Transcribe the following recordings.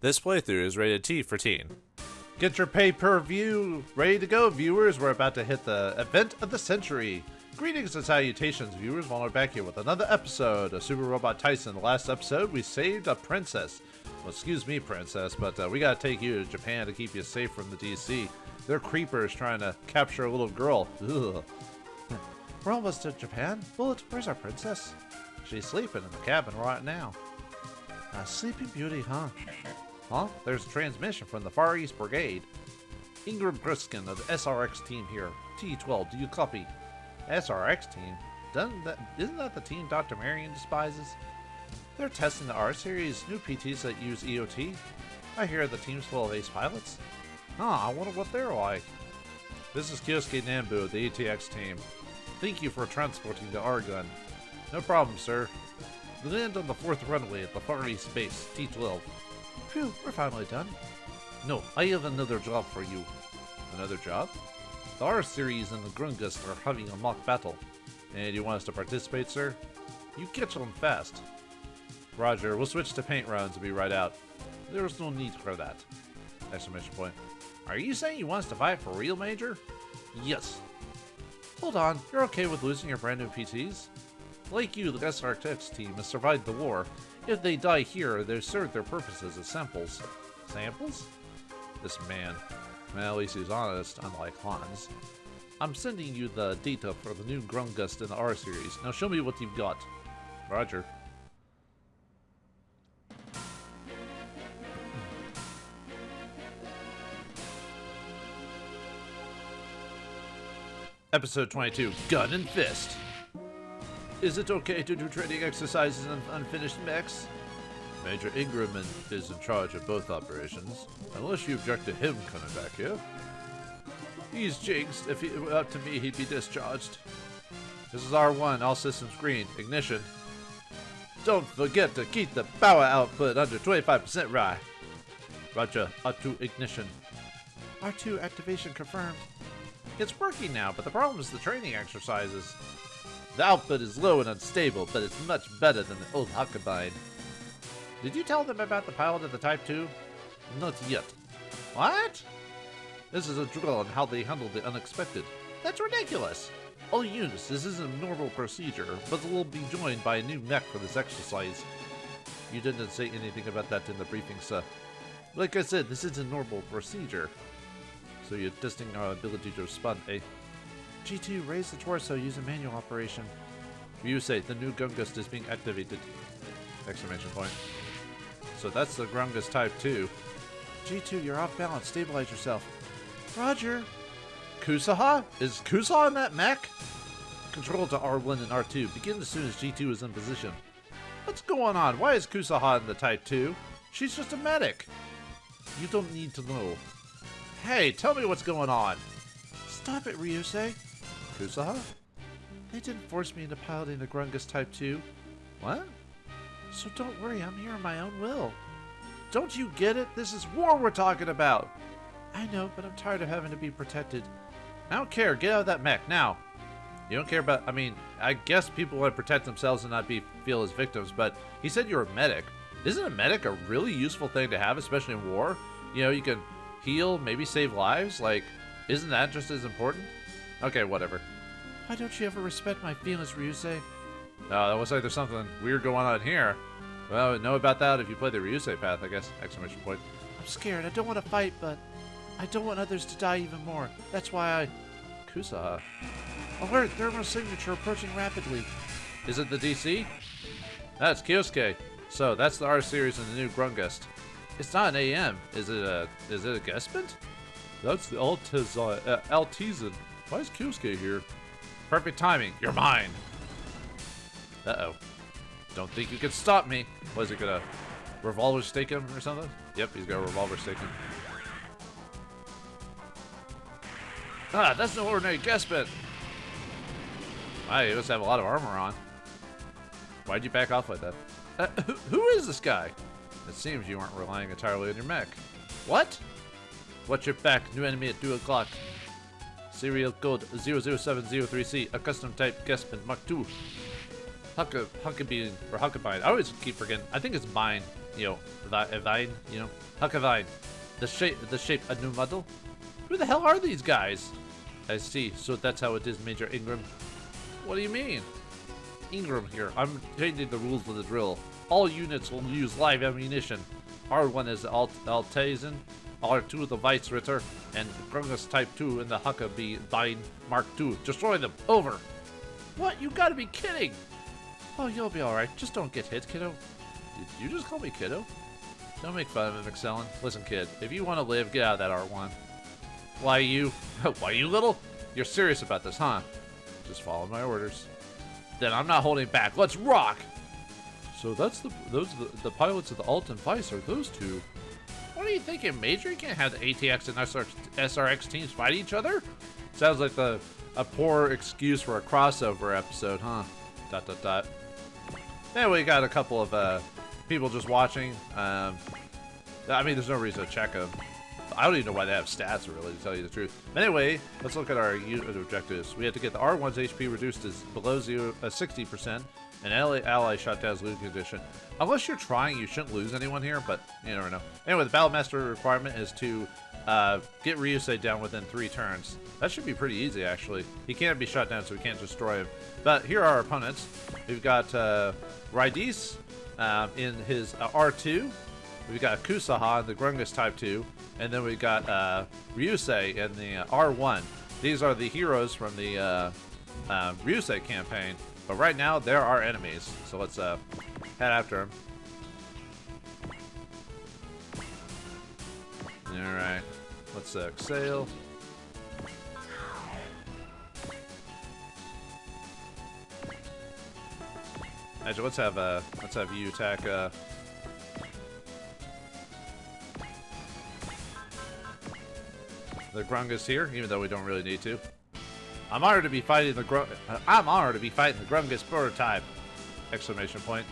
This playthrough is rated T for teen. Get your pay-per-view ready to go, viewers. We're about to hit the event of the century. Greetings and salutations, viewers. While we're back here with another episode of Super Robot Taisen. The last episode, we saved a princess. Well, excuse me, princess, but we gotta take you to Japan to keep you safe from the DC. They're creepers trying to capture a little girl. Ugh. We're almost to Japan. Bullet, where's our princess? She's sleeping in the cabin right now. Sleeping Beauty, huh? Huh? There's a transmission from the Far East Brigade. Ingram Griskin of the SRX team here. T12, do you copy? SRX team? Isn't that the team Dr. Marion despises? They're testing the R-Series new PTs that use EOT. I hear the team's full of ace pilots. I wonder what they're like. This is Kyosuke Nambu of the ATX team. Thank you for transporting the R-Gun. No problem, sir. Land on the 4th runway at the Far East base, T12. Phew, we're finally done. No, I have another job for you. Another job? The R-Series and the Grungus are having a mock battle. And you want us to participate, sir? You catch on fast. Roger, we'll switch to paint runs and be right out. There's no need for that. Exclamation point. Are you saying you want us to fight for real, Major? Yes. Hold on, you're okay with losing your brand new PTs? Like you, the SRX team has survived the war. If they die here, they serve their purposes as samples. Samples? This man. Well, at least he's honest, unlike Hans. I'm sending you the data for the new Grungust in the R-Series. Now show me what you've got. Roger. Episode 22, Gun and Fist. Is it okay to do training exercises on unfinished mechs? Major Ingram is in charge of both operations, unless you object to him coming back here. He's jinxed. If it were up to me, he'd be discharged. This is R1, all systems green. Ignition. Don't forget to keep the power output under 25% right. Roger, R2 ignition. R2 activation confirmed. It's working now, but the problem is the training exercises. The output is low and unstable, but it's much better than the old Huckabine. Did you tell them about the pilot of the Type 2? Not yet. What? This is a drill on how they handle the unexpected. That's ridiculous! All units, this is a normal procedure, but we'll be joined by a new mech for this exercise. You didn't say anything about that in the briefing, sir. Like I said, this is a normal procedure. So you're testing our ability to respond, eh? G2, raise the torso using manual operation. Ryusei, the new Grungust is being activated. Exclamation point. So that's the Grungust Type 2. G2, you're off balance. Stabilize yourself. Roger. Kusaha? Is Kusaha in that mech? Control to R1 and R2. Begin as soon as G2 is in position. What's going on? Why is Kusaha in the Type 2? She's just a medic. You don't need to know. Hey, tell me what's going on. Stop it, Ryusei. Kusaha? They didn't force me into piloting the Grungus Type 2. What? So don't worry, I'm here on my own will. Don't you get it? This is war we're talking about. I know, but I'm tired of having to be protected. I don't care. Get out of that mech, now. You don't care about... I mean, I guess people want to protect themselves and not feel as victims, but he said you're a medic. Isn't a medic a really useful thing to have, especially in war? You know, you can heal, maybe save lives. Like, isn't that just as important? Okay, whatever. Why don't you ever respect my feelings, Ryusei? That looks like there's something weird going on here. Well, I know about that if you play the Ryusei path, I guess. Exclamation point. I'm scared. I don't want to fight, but I don't want others to die even more. That's why I... Kusaha. Alert! Thermal signature approaching rapidly. Is it the DC? That's Kyosuke. So, that's the R-Series and the new Grungust. It's not an AM. Is it a Gespent? That's the Altizan. Why is Kyosuke here? Perfect timing. You're mine. Uh-oh. Don't think you can stop me. Was he gonna revolver stake him or something? Yep, he's gonna revolver stake him. That's no ordinary Gespent. Wow, he must have a lot of armor on. Why'd you back off like that? Who is this guy? It seems you aren't relying entirely on your mech. What? Watch your back. New enemy at 2 o'clock. Serial code 00703C. A custom type Gespent Mach 2. Huckabine, or Huckabine. I always keep forgetting. I think it's Bind. you know, a vine, you know, huck a vine. The shape a new model. Who the hell are these guys? I see. So that's how it is, Major Ingram. What do you mean? Ingram here. I'm changing the rules of the drill. All units will use live ammunition. R1 is the Taisen, R2 the Weissritter, and Grungus Type 2 in the Huckabee Vine Mark II. Destroy them. Over. What? You gotta be kidding. Oh, you'll be alright. Just don't get hit, kiddo. Did you just call me kiddo? Don't make fun of him, Excellent. Listen, kid, if you want to live, get out of that R1. Why you? Why you little? You're serious about this, huh? Just follow my orders. Then I'm not holding back. Let's rock! So that's the pilots of the Alt and Vice are those two. What are you thinking, Major? You can't have the ATX and SRX teams fight each other? Sounds like a poor excuse for a crossover episode, huh? ... Anyway, we got a couple of people just watching. I mean, there's no reason to check them. I don't even know why they have stats, really, to tell you the truth. But anyway, let's look at our unit objectives. We have to get the R1's HP reduced to below 60%, and ally shot down as losing condition. Unless you're trying, you shouldn't lose anyone here, but you never know. Anyway, the Battle Master requirement is to get Ryusei down within 3 turns. That should be pretty easy, actually. He can't be shot down, so we can't destroy him. But here are our opponents. We've got Raidis in his R2. We've got Kusaha in the Grungus Type 2. And then we've got Ryusei in the R1. These are the heroes from the Ryusei campaign. But right now, they're our enemies. So let's head after them. Alright. Let's exhale. Actually, let's have you attack the Grungus here, even though we don't really need to. I'm honored to be fighting the Grungus prototype! Exclamation point.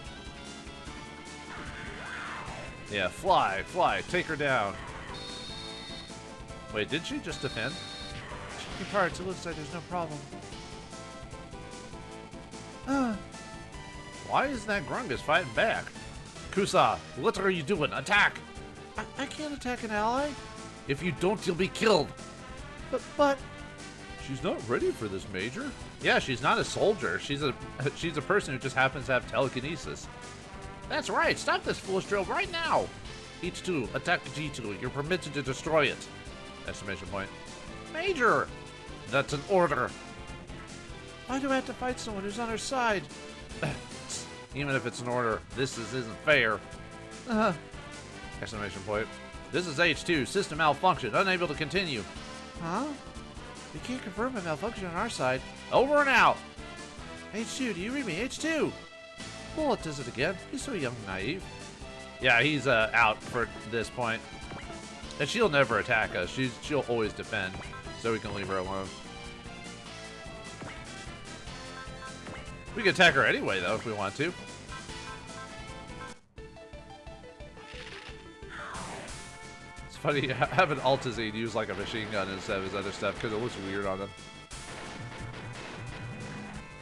Yeah, fly, take her down. Wait, did she just defend? Checking parts, it looks like there's no problem. Why is that Grungus fighting back? Kusa, what are you doing? Attack! I can't attack an ally. If you don't, you'll be killed. But she's not ready for this, Major. Yeah, she's not a soldier. She's a person who just happens to have telekinesis. That's right. Stop this foolish drill right now. H2, attack G2. You're permitted to destroy it. Exclamation point. Major! That's an order. Why do I have to fight someone who's on her side? Even if it's an order, this isn't fair. Exclamation point. This is H2, system malfunction, unable to continue. Huh? We can't confirm a malfunction on our side. Over and out! H2, do you read me? H2! Bullet does it again. He's so young and naive. Yeah, he's out for this point. And she'll never attack us. She'll always defend, so we can leave her alone. We can attack her anyway, though, if we want to. It's funny having Altazine use like a machine gun instead of his other stuff because it looks weird on him.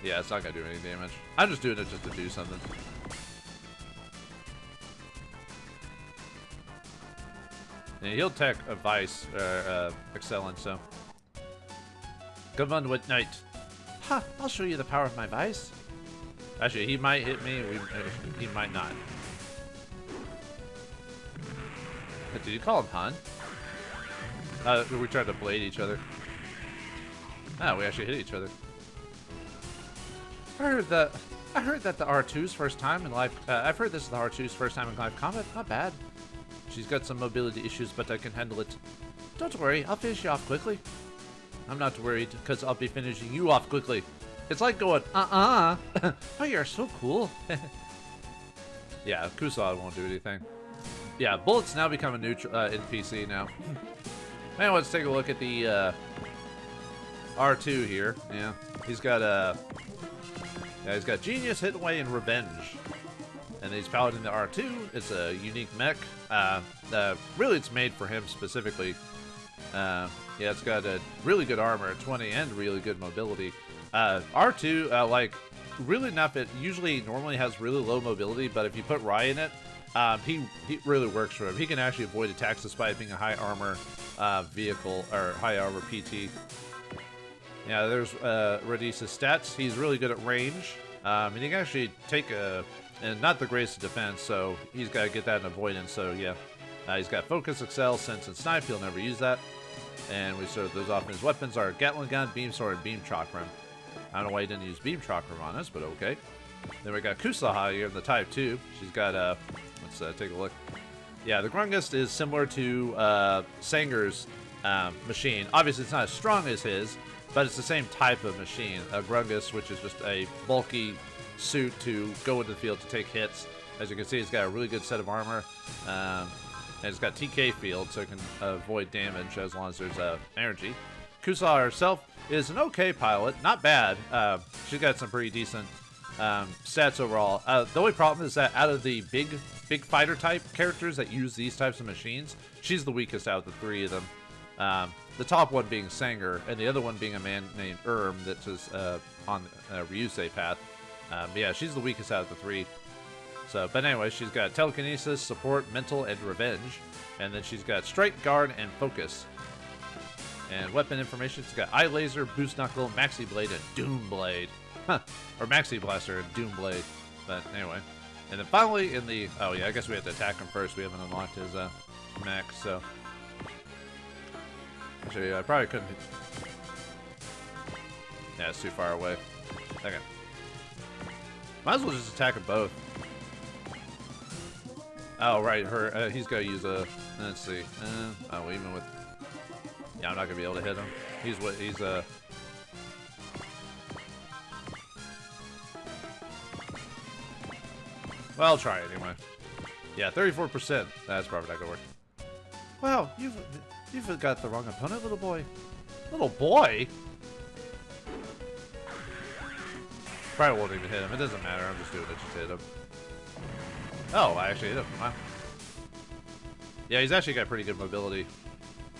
Yeah, it's not gonna do any damage. I'm just doing it just to do something. Yeah, he'll tech a Vice, Excellent, so. Come on with Knight. Ha! I'll show you the power of my Vice. Actually, he might hit me, he might not. Did you call him Han? We tried to blade each other. Ah, we actually hit each other. I heard that the R2's first time in live. I've heard this is the R2's first time in live combat. Not bad. She's got some mobility issues, but I can handle it. Don't worry, I'll finish you off quickly. I'm not worried, because I'll be finishing you off quickly. It's like going, Oh, you're so cool. Yeah, Kusa won't do anything. Yeah, bullets now become a neutral NPC now. Man, let's take a look at the R2 here. Yeah, he's got he's got Genius, Hit Away, and Revenge. And he's piloting the R2. It's a unique mech. Really, it's made for him specifically. Yeah, it's got a really good armor, 20, and really good mobility. R2, like, really enough, it usually normally has really low mobility, but if you put Rai in it, he really works for him. He can actually avoid attacks despite being a high armor vehicle, or high armor PT. Yeah, there's Radis's stats. He's really good at range. And he can actually take and not the greatest defense, so he's got to get that in avoidance, so yeah. He's got Focus, Excel, Sense, and Snipe. He'll never use that. And we start those off. His weapons are Gatling Gun, Beam Sword, and Beam Chakram. I don't know why he didn't use Beam Chakram on us, but okay. Then we got Kusaha here in the Type 2. She's got, let's take a look. Yeah, the Grungust is similar to Sanger's machine. Obviously, it's not as strong as his, but it's the same type of machine. A Grungust, which is just a bulky suit to go into the field to take hits. As you can see, it's got a really good set of armor. And it's got TK field, so it can avoid damage as long as there's energy. Kusaha herself is an okay pilot, not bad. She's got some pretty decent stats overall. The only problem is that out of the big fighter type characters that use these types of machines, she's the weakest out of the three of them. The top one being Sanger, and the other one being a man named that is on Ryusei path. Yeah, she's the weakest out of the three. So, but anyway, she's got Telekinesis, Support, Mental, and Revenge. And then she's got Strike, Guard, and Focus. And weapon information, she's got Eye Laser, Boost Knuckle, Maxi Blade, and Doom Blade. Huh. Or Maxi Blaster and Doom Blade. But anyway. And then finally in the... Oh yeah, I guess we have to attack him first. We haven't unlocked his mech, so... Actually, I probably couldn't... Yeah, it's too far away. Okay. Might as well just attack them both. Oh, right, her, he's got to use a, let's see, oh, even with, yeah, I'm not going to be able to hit him. He's well, I'll try it anyway. Yeah, 34%, that's probably not going to work. Wow, you've got the wrong opponent, little boy. Little boy? Probably won't even hit him, it doesn't matter, I'm just doing it just hit him. Oh, I actually hit him. Wow. Yeah, he's actually got pretty good mobility.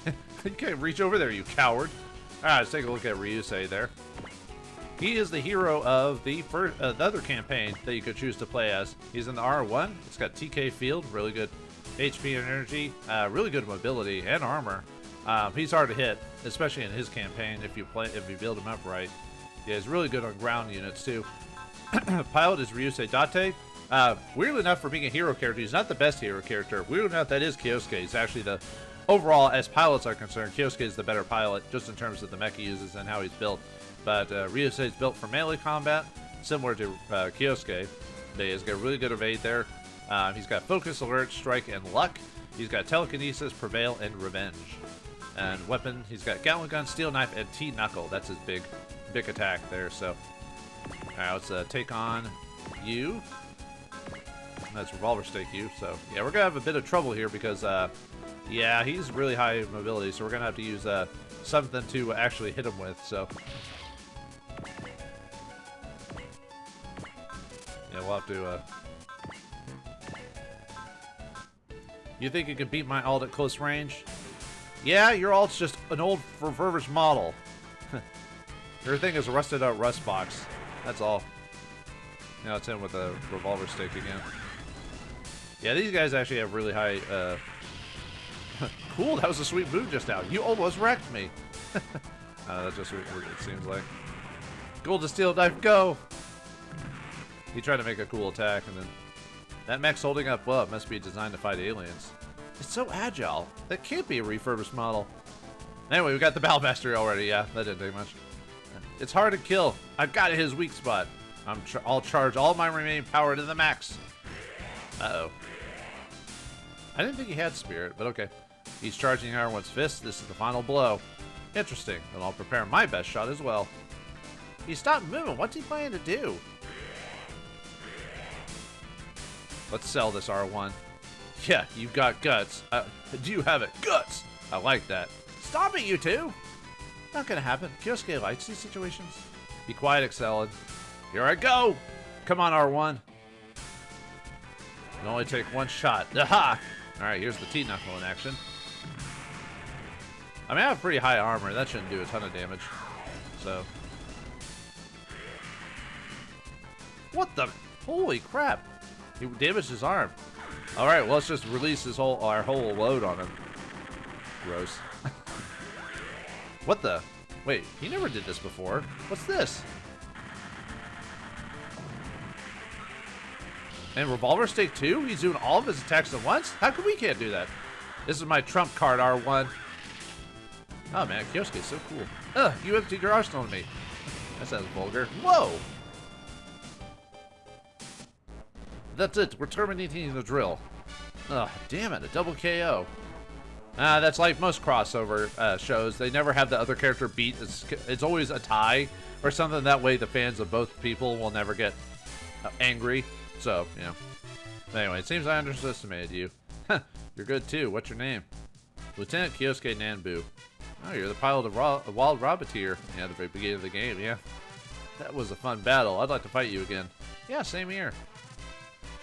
You can't reach over there, you coward. Alright, let's take a look at Ryusei there. He is the hero of the other campaign that you could choose to play as. He's in the R1. It's got TK field, really good HP and energy, really good mobility and armor. He's hard to hit, especially in his campaign if you build him up right. Yeah, he's really good on ground units too. Pilot is Ryusei Date. Weirdly enough, for being a hero character, he's not the best hero character. Weirdly enough, that is Kyosuke. He's actually the, overall, as pilots are concerned, Kyosuke is the better pilot, just in terms of the mech he uses and how he's built. But Ryusei is built for melee combat, similar to Kyosuke. He's got really good evade there. He's got Focus, Alert, Strike, and Luck. He's got Telekinesis, Prevail, and Revenge. And weapon, he's got Gatling Gun, Steel Knife, and T-Knuckle. That's his big attack there, so... Alright, let's take on you. That's Revolver Stick you, so... Yeah, we're gonna have a bit of trouble here because, yeah, he's really high mobility, so we're gonna have to use, something to actually hit him with, so... Yeah, we'll have to, You think you could beat my ult at close range? Yeah, your ult's just an old refurbished model. Your thing is a rusted out rust box. That's all. Now it's in with a revolver stick again. Yeah, these guys actually have really high, Cool, that was a sweet move just now. You almost wrecked me. That's just what it seems like. Gold to steel knife, go! He tried to make a cool attack, and then... That mech's holding up well. It must be designed to fight aliens. It's so agile. That can't be a refurbished model. Anyway, we got the Battlemaster already. Yeah, that didn't take much. It's hard to kill. I've got his weak spot. I'll charge all my remaining power to the max. Uh-oh. I didn't think he had spirit, but okay. He's charging R1's fist. This is the final blow. Interesting. And I'll prepare my best shot as well. He stopped moving. What's he planning to do? Let's sell this R1. Yeah, you've got guts. Do you have it? Guts! I like that. Stop it, you two! Not gonna happen. Kyosuke likes these situations. Be quiet, Excellent. Here I go! Come on, R1. Can only take one shot. Aha! Alright, here's the T-Knuckle in action. I mean, I have pretty high armor. That shouldn't do a ton of damage. So. What the? Holy crap. He damaged his arm. Alright, well, let's just release our whole load on him. Gross. What the? Wait, he never did this before. What's this? And Revolver Stake 2? He's doing all of his attacks at once? How come we can't do that? This is my trump card, R1. Oh man, Kyosuke's so cool. Ugh, you emptied your arsenal on me. That sounds vulgar. Whoa! That's it, we're terminating the drill. Ugh, damn it, a double KO. That's like most crossover shows. They never have the other character beat. It's always a tie or something. That way the fans of both people will never get angry. So, you know. Anyway, it seems I underestimated you. You're good too. What's your name? Lieutenant Kyosuke Nanbu. Oh, you're the pilot of Wild Roboteer. Yeah, at the very beginning of the game, yeah. That was a fun battle. I'd like to fight you again. Yeah, same here.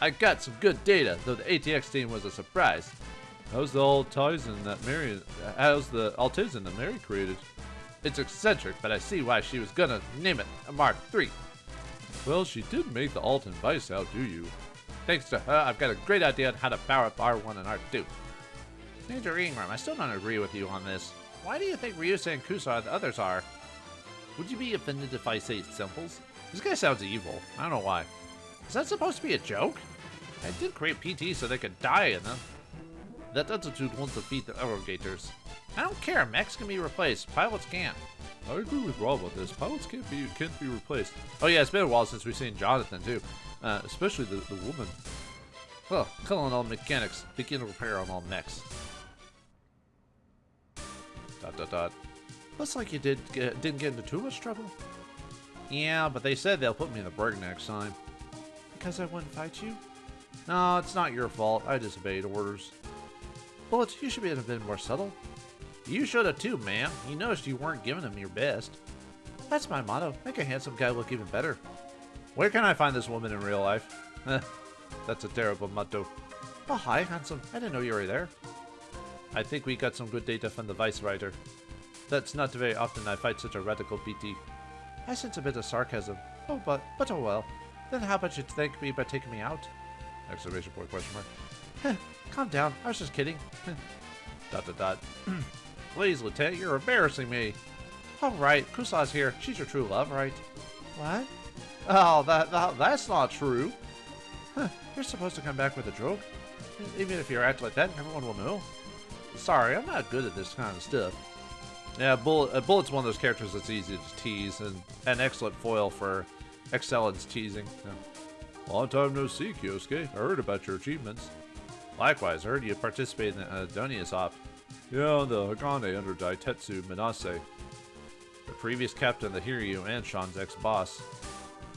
I got some good data, though the ATX team was a surprise. How's the Taisen that Mary created? It's eccentric, but I see why she was gonna name it a Mark III. Well, she did make the Alt and Vice out, do you? Thanks to her, I've got a great idea on how to power up R1 and R2. Major Ingram, I still don't agree with you on this. Why do you think Ryusei and Kusa and the others are? Would you be offended if I say simples? This guy sounds evil. I don't know why. Is that supposed to be a joke? I did create PT so they could die in them. That attitude won't defeat the Arrogators. I don't care, mechs can be replaced, pilots can't. I agree with Rob on this, pilots can't be replaced. Oh yeah, it's been a while since we've seen Jonathan too. Especially the woman. Well, killing all mechanics, begin repair on all mechs. ... Looks like you didn't get into too much trouble. Yeah, but they said they'll put me in the brig next time. Because I wouldn't fight you? No, it's not your fault. I disobeyed orders. Bullets, you should be a bit more subtle. You should have too, ma'am. You noticed you weren't giving him your best. That's my motto. Make a handsome guy look even better. Where can I find this woman in real life? That's a terrible motto. Oh, hi, handsome. I didn't know you were there. I think we got some good data from the Vice Rider. That's not very often I fight such a radical PT. I sense a bit of sarcasm. Oh, but oh well. Then how about you thank me by taking me out? Exclamation point, question mark. Calm down, I was just kidding. ... Please, Lieutenant, you're embarrassing me. All right, Kusa's here. She's your true love, right? What? Oh, that's not true. You're supposed to come back with a joke. Even if you act like that, everyone will know. Sorry, I'm not good at this kind of stuff. Yeah, Bullet's one of those characters that's easy to tease, and an excellent foil for excellence teasing. Yeah. Long time no see, Kyosuke. I heard about your achievements. Likewise, I heard you participated in the Adonius op. Yeah, on the Hagane under Daitetsu Minase. The previous captain of the Hiryu and Sean's ex-boss.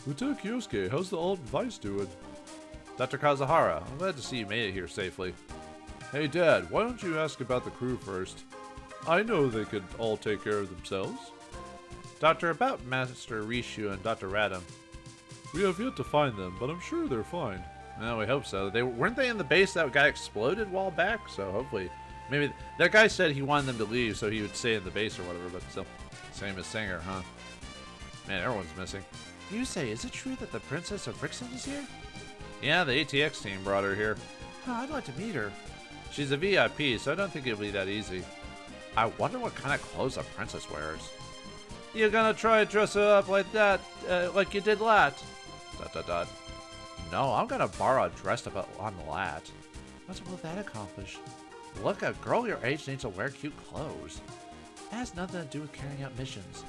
Lieutenant Kyosuke, how's the old Vice doing? Dr. Kazuhara, I'm glad to see you made it here safely. Hey Dad, why don't you ask about the crew first? I know they could all take care of themselves. Doctor, about Master Rishu and Dr. Radam. We have yet to find them, but I'm sure they're fine. Well, we hope so. Weren't they in the base that guy exploded a while back? So hopefully, maybe that guy said he wanted them to leave so he would stay in the base or whatever. But still, same as Singer, huh? Man, everyone's missing. You say, is it true that the Princess of Rixon is here? Yeah, the ATX team brought her here. Oh, I'd like to meet her. She's a VIP, so I don't think it'll be that easy. I wonder what kind of clothes a princess wears. You're gonna try to dress her up like that, like you did Lat? ... No, I'm gonna borrow a dress up on Lat. What will that accomplish? Look, a girl your age needs to wear cute clothes. That has nothing to do with carrying out missions.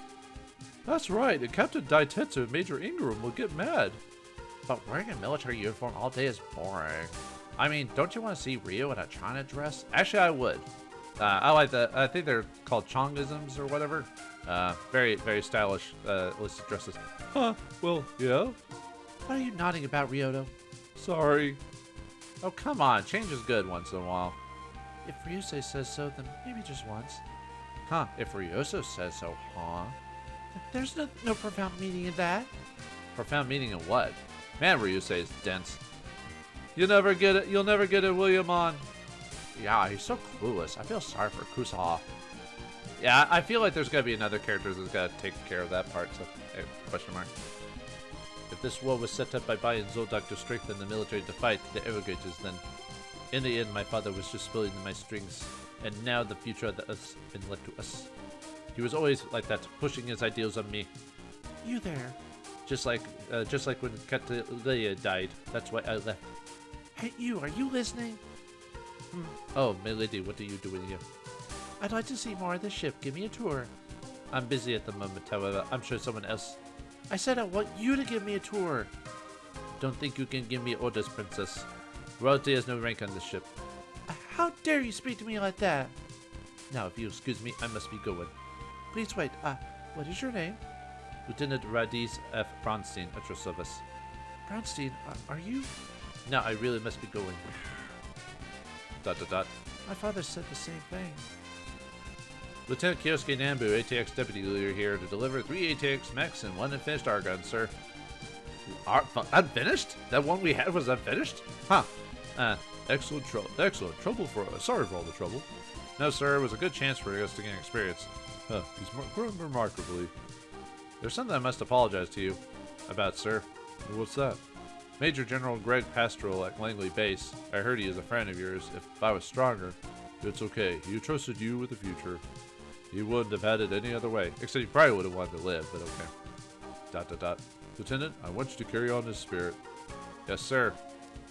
That's right, and Captain Daitetsu and Major Ingram will get mad. But wearing a military uniform all day is boring. I mean, don't you want to see Ryo in a China dress? Actually, I would. I like that. I think they're called Chongisms or whatever. Very, very stylish list of dresses. Huh, well, yeah. What are you nodding about, Ryoto? Sorry. Oh, come on. Change is good once in a while. If Ryusei says so, then maybe just once. Huh, if Ryuso says so, huh? There's no profound meaning in that. Profound meaning in what? Man, Ryusei is dense. You'll never get it, Williamon. Yeah, he's so clueless. I feel sorry for Kusaha. Yeah, I feel like there's gotta be another character that's gotta take care of that part, so, question mark. If this war was set up by Bai and Zoldak to strengthen the military to fight the Arrogators, then In the end, my father was just pulling my strings, and now the future of the Earth been left to us. He was always like that, pushing his ideals on me. You there? Just like when Catalea died. That's why I left. Hey, you, are you listening? Oh, milady, what are you doing here? I'd like to see more of the ship. Give me a tour. I'm busy at the moment, however. I'm sure someone else... I said I want you to give me a tour. Don't think you can give me orders, princess. Royalty has no rank on this ship. How dare you speak to me like that? Now, if you excuse me, I must be going. Please wait. What is your name? Lieutenant Radis F. Bronstein, at your service. Bronstein, are you? No, I really must be going. ... My father said the same thing. Lieutenant Kyosuke Nambu, ATX Deputy Leader here to deliver 3 ATX mechs and 1 unfinished Argon, sir. Unfinished? That one we had was unfinished? Huh. Excellent trouble for us. Sorry for all the trouble. No, sir, it was a good chance for us to gain experience. He's grown remarkably. There's something I must apologize to you about, sir. What's that? Major General Greg Pastoral at Langley Base. I heard he is a friend of yours. If I was stronger, it's okay. He trusted you with the future. He wouldn't have had it any other way. Except he probably would have wanted to live, but okay. ... Lieutenant, I want you to carry on this spirit. Yes, sir.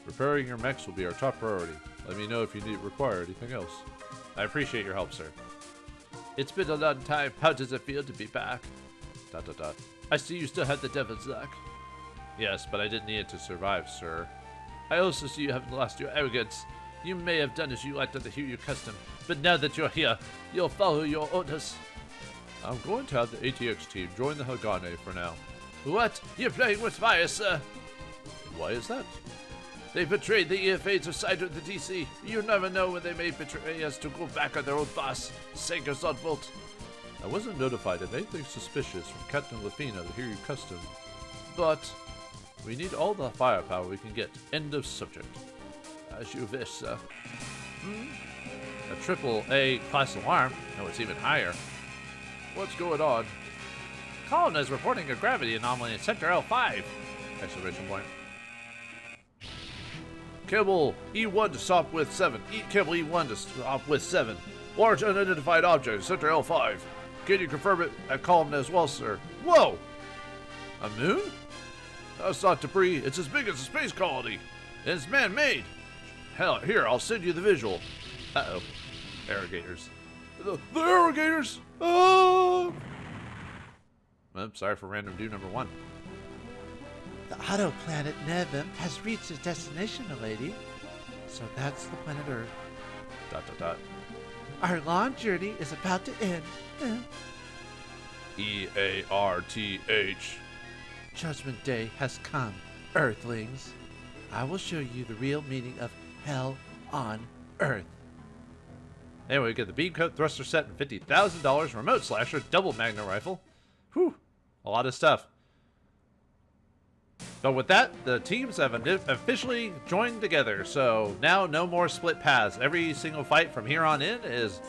Repairing your mechs will be our top priority. Let me know if you require anything else. I appreciate your help, sir. It's been a long time. How does it feel to be back? ... I see you still have the devil's luck. Yes, but I didn't need it to survive, sir. I also see you haven't lost your arrogance. You may have done as you liked under your custom, but now that you're here, you'll follow your orders. I'm going to have the ATX team join the Hagane for now. What? You're playing with fire, sir? Why is that? They betrayed the EFAs of side of the DC. You never know when they may betray us to go back on their own boss, Sega Zodvolt. I wasn't notified of anything suspicious from Captain Lafina, the Hiryu Custom. But we need all the firepower we can get. End of subject. As you wish, sir. A AAA class alarm? No, it's even higher. What's going on? Colin is reporting a gravity anomaly in Sector L5! Exclamation point. Cable E1 to stop with 7. Cable E1 to stop with 7. Large unidentified object, Sector L5. Can you confirm it at column as well, sir? Whoa! A moon? That's not debris. It's as big as a space colony. And it's man-made. Hell, here, I'll send you the visual. Uh-oh. Irrigators. The irrigators! Oh! Oops, sorry for random dude number 1. The auto planet Nevim has reached its destination, lady. So that's the planet Earth. ... Our long journey is about to end. E-A-R-T-H. Judgment Day has come, Earthlings. I will show you the real meaning of hell on Earth. Anyway, we get the beam coat thruster set and $50,000 remote slasher double magna rifle. Whew, a lot of stuff. But with that, the teams have officially joined together. So now no more split paths. Every single fight from here on in is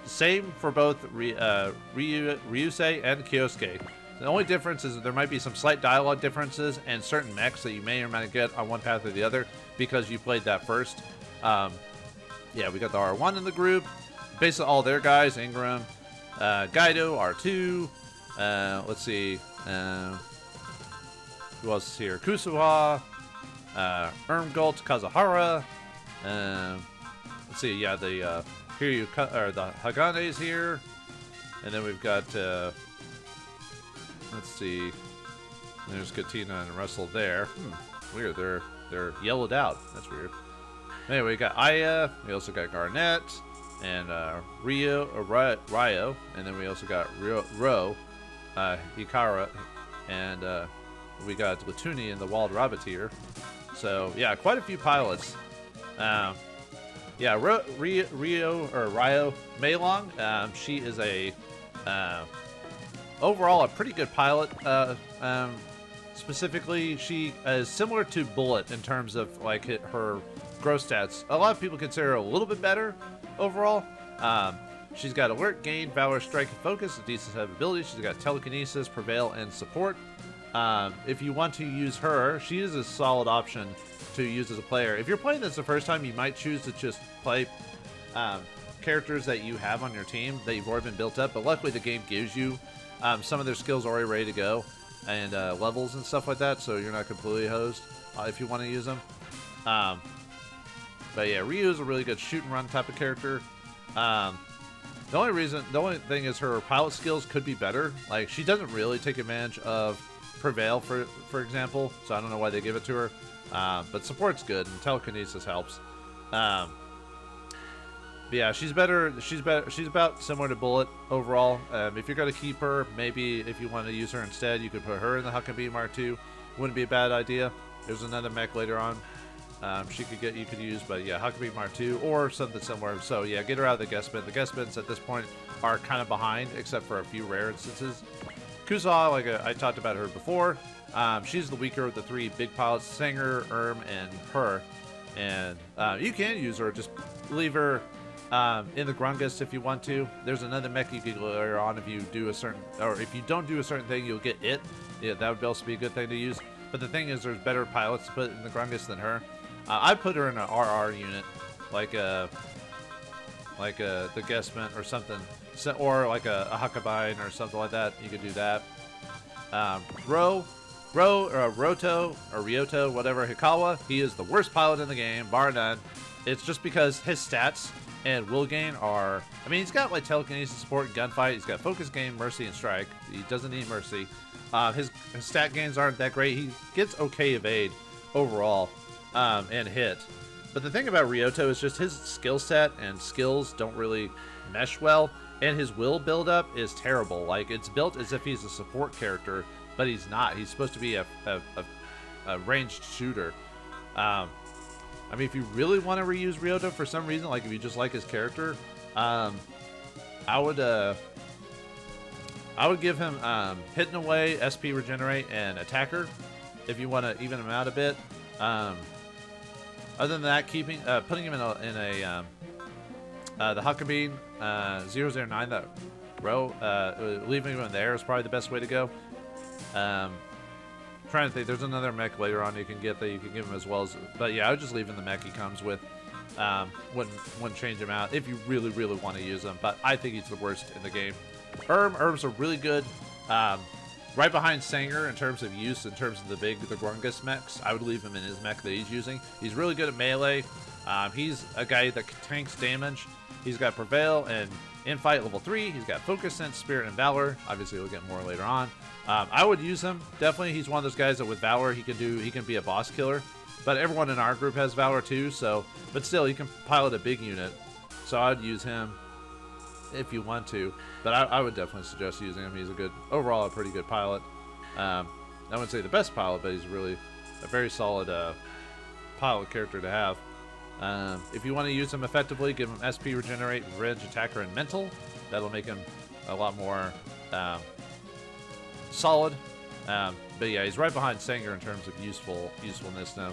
the same for both Ryusei and Kyosuke. The only difference is that there might be some slight dialogue differences and certain mechs that you may or may not get on one path or the other because you played that first. Yeah, we got the R1 in the group. Basically all their guys, Ingram, Gaido, R2, let's see, who else is here? Kusuha, Irmgult, Kazuhara, let's see, yeah, the Hiryu, or the Hagane is here, and then we've got, let's see, there's Katina and Russell there. Weird, they're yellowed out. That's weird. Anyway, we got Aya, we also got Garnet, and Ryo, and then we also got Ro, Hikara, and we got Latuni and the Wild Rabbiteer. So yeah, quite a few pilots. Yeah, Ryo Meilong, she is a overall a pretty good pilot. Specifically, she is similar to Bullet in terms of like her growth stats. A lot of people consider her a little bit better overall. She's got Alert, Gain, Valor, Strike, and Focus, a decent set of abilities. She's got Telekinesis, Prevail, and Support. If you want to use her, she is a solid option to use as a player. If you're playing this the first time, you might choose to just play characters that you have on your team that you've already been built up, but luckily the game gives you some of their skills already ready to go, and levels and stuff like that, so you're not completely hosed if you want to use them. But yeah, Ryu is a really good shoot and run type of character. The only thing is her pilot skills could be better. Like, she doesn't really take advantage of Prevail, for example, so I don't know why they give it to her. But support's good, and telekinesis helps. But yeah, she's better. She's about similar to Bullet overall. If you're gonna keep her, maybe if you want to use her instead, you could put her in the Huckabee Mark II. Wouldn't be a bad idea. There's another mech later on. You could use, but yeah, Huckabee Mark II or something similar. So yeah, get her out of the guest bin. The guest bins at this point are kind of behind, except for a few rare instances. Kusaw, like I talked about her before, she's the weaker of the three big pilots: Sanger, and her. And you can use her, just leave her in the Grungus if you want to. There's another mech you can layer on if you do a certain, or if you don't do a certain thing, you'll get it. Yeah, that would also be a good thing to use. But the thing is, there's better pilots to put in the Grungus than her. I put her in an RR unit, like the Guestman or something, or like a Huckabine or something like that. You could do that. Roto or Ryoto, whatever, Hikawa, he is the worst pilot in the game, bar none. It's just because his stats and will gain are, I mean, he's got like telekinesis, support, gunfight. He's got focus gain, mercy, and strike. He doesn't need mercy. His stat gains aren't that great. He gets okay evade overall. And hit. But the thing about Ryoto is just his skill set and skills don't really mesh well, and his will build-up is terrible. Like, it's built as if he's a support character, but he's not. He's supposed to be a ranged shooter. I mean, if you really want to reuse Ryoto for some reason, like if you just like his character, I would give him Hitting Away, SP Regenerate, and Attacker if you want to even him out a bit. Other than that, putting him in the Huckabee 009, that row, leaving him in there is probably the best way to go. Trying to think, there's another mech later on you can get that you can give him as well as, but yeah, I would just leave him the mech he comes with. Wouldn't change him out if you really, really want to use him, but I think he's the worst in the game. Herbs are really good. Right behind Sanger in terms of use, in terms of the Grungus mechs. I would leave him in his mech that he's using. He's really good at melee. He's a guy that tanks damage. He's got Prevail and Infight level 3. He's got Focus, Sense, Spirit, and Valor. Obviously, we'll get more later on. I would use him. Definitely, he's one of those guys that with Valor, he can be a boss killer. But everyone in our group has Valor too, but still, he can pilot a big unit. So I would use him if you want to, but I would definitely suggest using him. He's overall a pretty good pilot. I wouldn't say the best pilot, but he's really a very solid pilot character to have. If you want to use him effectively, give him SP Regenerate, Reg, Attacker, and Mental. That'll make him a lot more solid. But yeah, he's right behind Sanger in terms of usefulness now.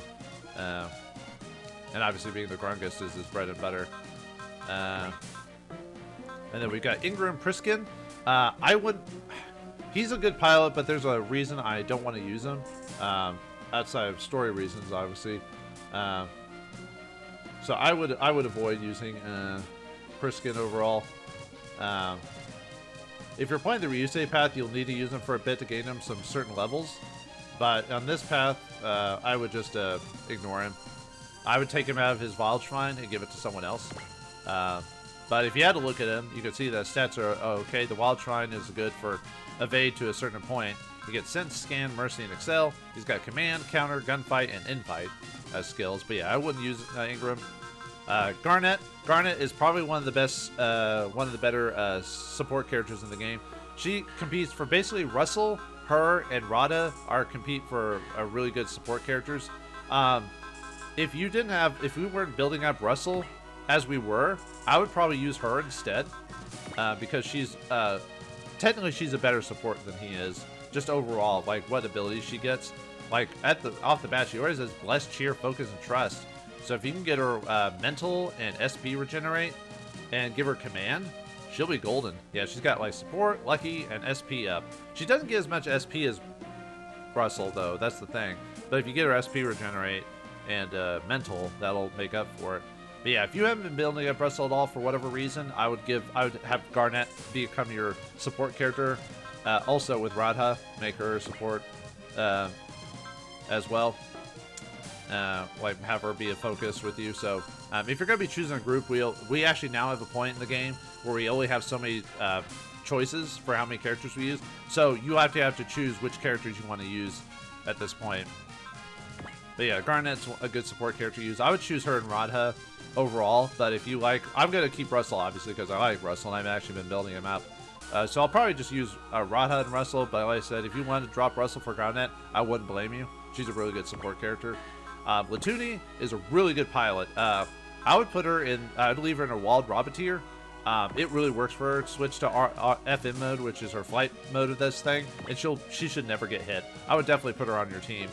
And obviously being the Grungus is his bread and butter. And then we've got Ingram Priskin. He's a good pilot, but there's a reason I don't want to use him. Outside of story reasons, obviously. So I would avoid using Priskin overall. If you're playing the Ryusei path, you'll need to use him for a bit to gain him some certain levels. But on this path, I would just ignore him. I would take him out of his Wildschwein and give it to someone else. But if you had to look at him, you could see the stats are okay. The Wildschwein is good for evade to a certain point. You get Sense, Scan, Mercy, and Excel. He's got Command, Counter, Gunfight, and Infight as skills. But yeah, I wouldn't use Ingram. Garnet is probably one of the better support characters in the game. She competes for basically Russell, her, and Rada compete for really good support characters. If we weren't building up Russell as we were, I would probably use her instead, because technically she's a better support than he is. Just overall, like what abilities she gets. Like off the bat, she always has Bless, Cheer, Focus, and Trust. So if you can get her Mental and SP Regenerate and give her Command, she'll be golden. Yeah, she's got like Support, Lucky, and SP up. She doesn't get as much SP as Russell though. That's the thing. But if you get her SP Regenerate, and mental, that'll make up for it. But yeah, if you haven't been building up Russell at all for whatever reason, I would have Garnet become your support character. Also with Radha, make her support as well. Like have her be a focus with you. So if you're gonna be choosing a group, we actually now have a point in the game where we only have so many choices for how many characters we use. So you have to choose which characters you want to use at this point. But yeah, Garnet's a good support character to use. I would choose her and Radha overall, but if you like, I'm gonna keep Russell obviously because I like Russell and I've actually been building him up. So I'll probably just use Radha and Russell, but like I said, if you wanted to drop Russell for Garnet, I wouldn't blame you. She's a really good support character. Latuni is a really good pilot. I would put her in, I'd leave her in a Wild Robot tier. It really works for her. Switch to FM mode, which is her flight mode of this thing, and she should never get hit. I would definitely put her on your team.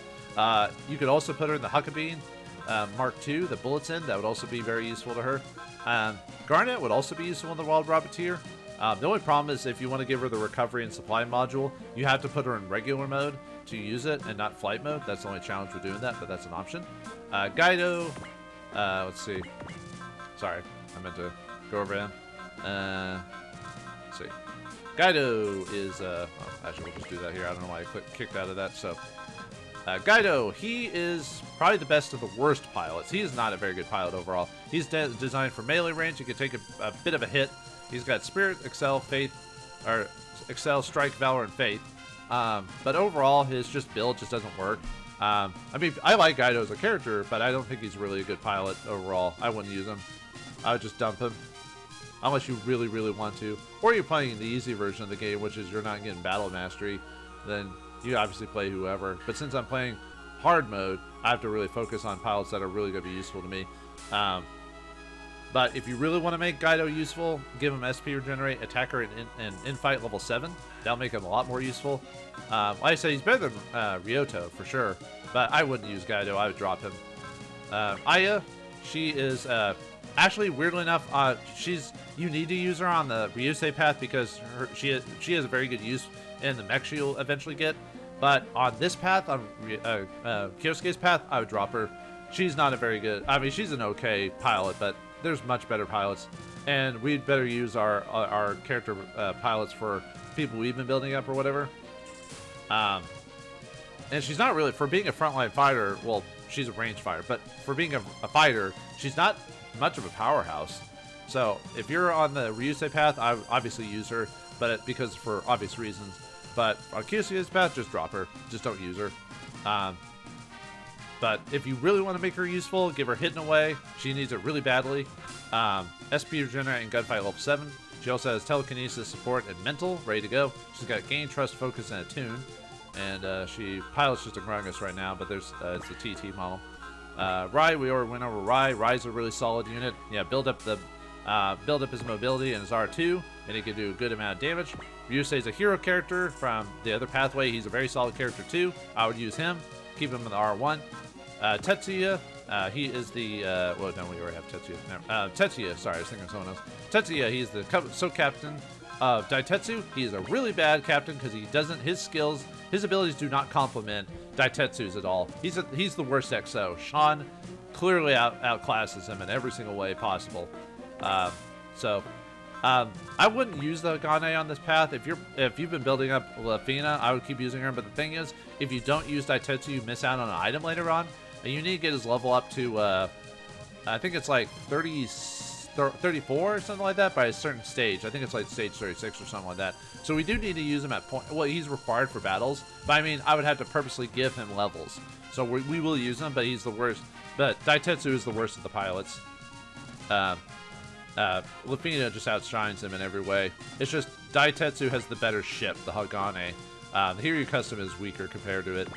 You could also put her in the Huckabee Mark II, the bullets in. That would also be very useful to her. Garnet would also be useful in the Wild Robot tier. The only problem is if you want to give her the recovery and supply module, you have to put her in regular mode to use it and not flight mode. That's the only challenge with doing that, but that's an option. Gaido, let's see. Sorry, I meant to go over him. Let's see. Gaido is, actually we'll just do that here. I don't know why I kicked out of that, so. Gaido, he is probably the best of the worst pilots. He is not a very good pilot overall. He's designed for melee range. He can take a bit of a hit. He's got Spirit, Excel, Faith, or Excel, Strike, Valor, and Faith. But overall, his build just doesn't work. I mean, I like Gaido as a character, but I don't think he's really a good pilot overall. I wouldn't use him. I would just dump him. Unless you really, really want to. Or you're playing the easy version of the game, which is you're not getting battle mastery. Then you obviously play whoever. But since I'm playing hard mode, I have to really focus on pilots that are really going to be useful to me. But if you really want to make Gaido useful, give him SP Regenerate, Attacker, and In-Fight level 7. That'll make him a lot more useful. Like I said, he's better than Ryoto, for sure. But I wouldn't use Gaido. I would drop him. Aya, she is... actually, weirdly enough, you need to use her on the Ryusei path because she has a very good use in the mech she'll eventually get. But on this path, on Kyosuke's path, I would drop her. She's not a very good... I mean, she's an okay pilot, but there's much better pilots. And we'd better use our character pilots for people we've been building up or whatever. And she's not really... For being a frontline fighter, well, she's a range fighter. But for being a fighter, she's not much of a powerhouse. So if you're on the Ryusei path, I would obviously use her, but because for obvious reasons. But on Kyosuke's path, just drop her. Just don't use her. But if you really want to make her useful, give her Hidden Away. She needs it really badly. SP Regenerate and Gunfight level 7. She also has Telekinesis, Support, and Mental ready to go. She's got Gain, Trust, Focus, and Attune. And she pilots just a Grungus right now, but there's it's a TT model. Rai, we already went over Rai. Rai's a really solid unit. Yeah, build up his mobility and his R2, and he can do a good amount of damage. Ryusei's a hero character from the other pathway. He's a very solid character too. I would use him. Keep him in the R1. Tetsuya, he is the well, no, we already have Tetsuya. Tetsuya, sorry, I was thinking of someone else. Tetsuya, he's the captain of Daitetsu. He is a really bad captain because he doesn't. His abilities do not complement Daitetsu's at all. He's the worst XO. Sean clearly outclasses him in every single way possible. I wouldn't use the Gane on this path. If you've been building up Lafina, I would keep using her. But the thing is, if you don't use Daitetsu, you miss out on an item later on. And you need to get his level up to, I think it's like 34 or something like that by a certain stage. I think it's like stage 36 or something like that. So we do need to use him at point. Well, he's required for battles. But I mean, I would have to purposely give him levels. So we will use him, but he's the worst. But Daitetsu is the worst of the pilots. Lafina just outshines him in every way. It's just Daitetsu has the better ship, the Hagane. The Hiryu Custom is weaker compared to it.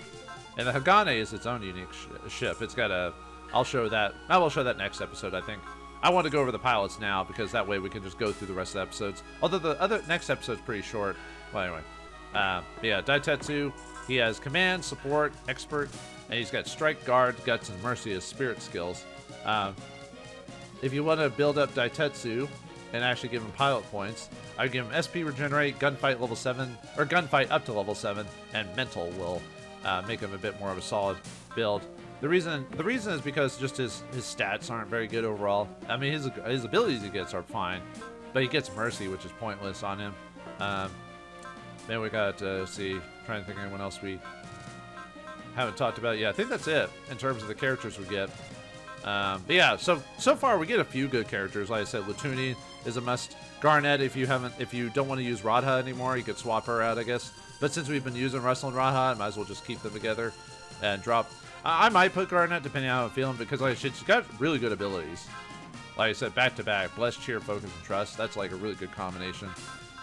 And the Hagane is its own unique ship. It's got a... I will show that next episode, I think. I want to go over the pilots now, because that way we can just go through the rest of the episodes. Although the next episode's pretty short. Well, anyway. Yeah, Daitetsu, he has Command, Support, Expert, and he's got Strike, Guard, Guts, and Mercy as Spirit skills. If you want to build up Daitetsu and actually give him pilot points, I'd give him SP Regenerate, Gunfight level 7, or Gunfight up to level 7, and Mental will make him a bit more of a solid build. The reason is because just his stats aren't very good overall. I mean, his abilities he gets are fine, but he gets mercy, which is pointless on him. Then we got see, trying to think of anyone else we haven't talked about. Yeah, I think that's it in terms of the characters we get. But yeah, so far we get a few good characters. Like I said, Latuni is a must. Garnet, if you don't want to use Radha anymore, you could swap her out, I guess. But since we've been using Russell and Radha, I might as well just keep them together and drop. I might put Garnet depending on how I'm feeling, because like I said, she's got really good abilities. Like I said, back to back, Bless, Cheer, Focus, and Trust. That's like a really good combination.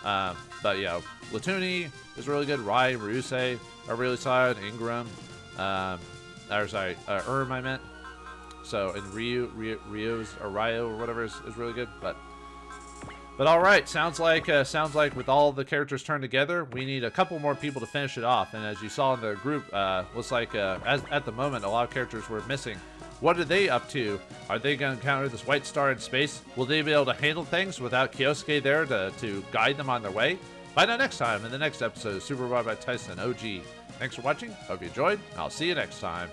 But yeah, Latuni is really good. Rai, Ryusei are really solid. Ingram, I meant. So, and Rio's or Ryo or whatever is really good. But all right, sounds like with all the characters turned together, we need a couple more people to finish it off. And as you saw in the group, looks like as at the moment a lot of characters were missing. What are they up to? Are they going to encounter this white star in space? Will they be able to handle things without Kyosuke there to guide them on their way? Find out next time in the next episode of Super Robot Taisen OG. Thanks for watching. Hope you enjoyed. I'll see you next time.